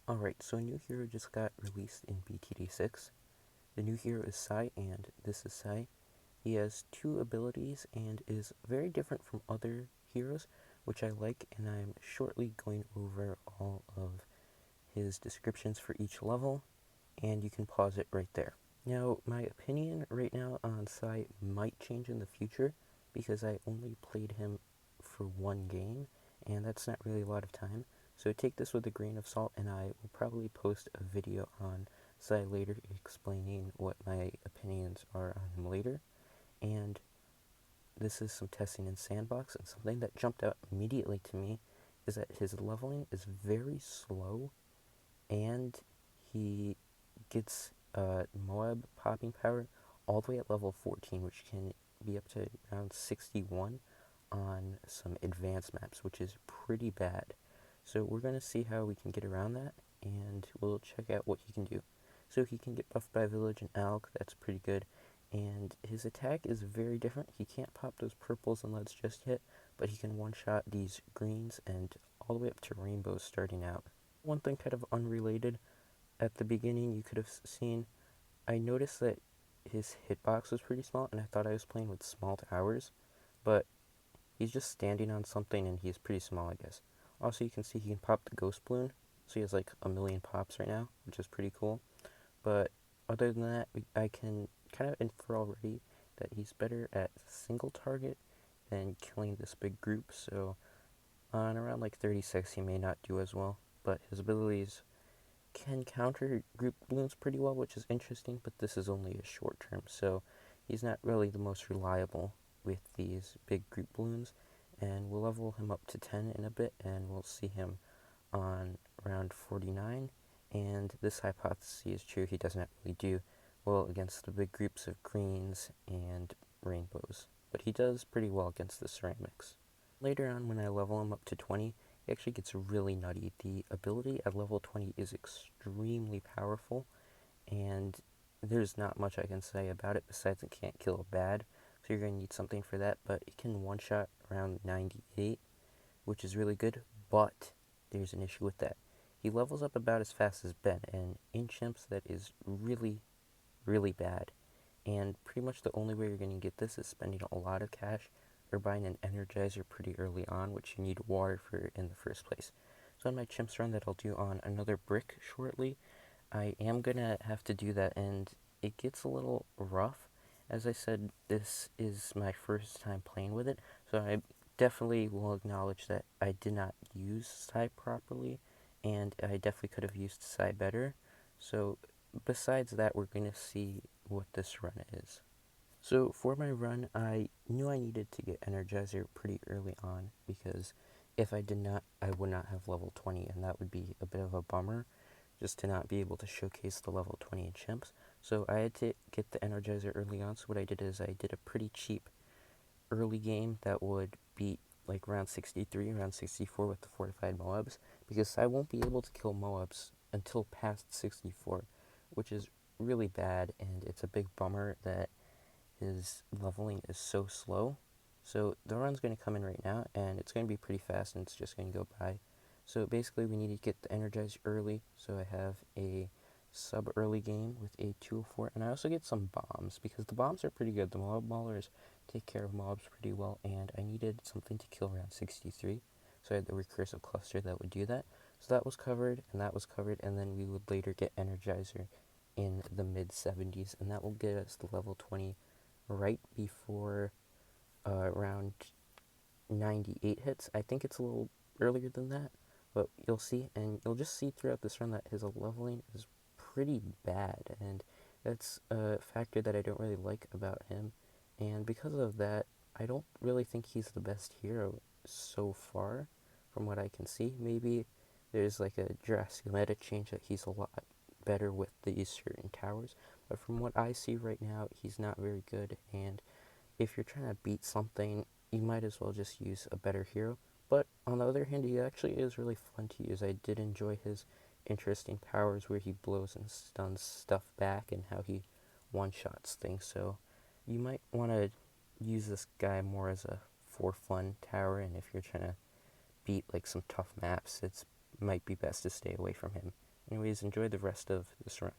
Alright, so a new hero just got released in BTD 6. The new hero is Sai, and this is Sai. He has two abilities and is very different from other heroes, which I like, and I'm shortly going over all of his descriptions for each level, and you can pause it right there. Now, my opinion right now on Sai might change in the future, because I only played him for one game, and that's not really a lot of time. So take this with a grain of salt, and I will probably post a video on Sai later explaining what my opinions are on him later. And this is some testing in Sandbox, and something that jumped out immediately to me is that his leveling is very slow, and he gets Moab popping power all the way at level 14, which can be up to around 61 on some advanced maps, which is pretty bad. So we're going to see how we can get around that, and we'll check out what he can do. So he can get buffed by Village and Alk, that's pretty good. And his attack is very different. He can't pop those purples and leads just yet, but he can one-shot these greens and all the way up to rainbows starting out. One thing kind of unrelated, at the beginning you could have seen, I noticed that his hitbox was pretty small, and I thought I was playing with small towers, but he's just standing on something and he's pretty small, I guess. Also, you can see he can pop the ghost balloon, so he has like a million pops right now, which is pretty cool. But other than that, I can kind of infer already that he's better at single target than killing this big group, so on around like 36 he may not do as well, but his abilities can counter group balloons pretty well, which is interesting, but this is only a short term, so he's not really the most reliable with these big group balloons. And we'll level him up to 10 in a bit, and we'll see him on round 49. And this hypothesis is true, he doesn't really do well against the big groups of greens and rainbows, but he does pretty well against the ceramics. Later on, when I level him up to 20, it actually gets really nutty. The ability at level 20 is extremely powerful, and there's not much I can say about it besides it can't kill a bad, so you're going to need something for that, but it can one-shot around 98, which is really good, but there's an issue with that. He levels up about as fast as Ben, and in chimps that is really, really bad. And pretty much the only way you're going to get this is spending a lot of cash or buying an energizer pretty early on, which you need water for in the first place. So on my chimps run that I'll do on another brick shortly, I am going to have to do that, and it gets a little rough. As I said, this is my first time playing with it, so I definitely will acknowledge that I did not use Psy properly, and I definitely could have used Psy better. So besides that, we're going to see what this run is. So for my run, I knew I needed to get Energizer pretty early on, because if I did not, I would not have level 20, and that would be a bit of a bummer, just to not be able to showcase the level 20 in chimps. So I had to get the Energizer early on, so what I did is I did a pretty cheap early game that would beat like round 63, round 64 with the fortified Moabs, because I won't be able to kill Moabs until past 64, which is really bad, and it's a big bummer that his leveling is so slow. So the run's going to come in right now, and it's going to be pretty fast, and it's just going to go by. So basically we need to get the Energized early, so I have a sub early game with a 204, and I also get some bombs, because the bombs are pretty good. The mob maulers take care of mobs pretty well, and I needed something to kill around 63, so I had the recursive cluster that would do that. So that was covered, and that was covered, and then we would later get Energizer in the mid 70s, and that will get us the level 20 right before around 98 hits. I think it's a little earlier than that, but you'll see, and you'll just see throughout this run that his leveling is pretty bad, and that's a factor that I don't really like about him, and because of that, I don't really think he's the best hero so far, from what I can see. Maybe there's like a drastic meta change that he's a lot better with these certain towers, but from what I see right now, he's not very good, and if you're trying to beat something, you might as well just use a better hero. But on the other hand, he actually is really fun to use. I did enjoy his interesting powers where he blows and stuns stuff back, and how he one-shots things. So you might want to use this guy more as a for fun tower, and if you're trying to beat like some tough maps, it might be best to stay away from him. Anyways, enjoy the rest of this run.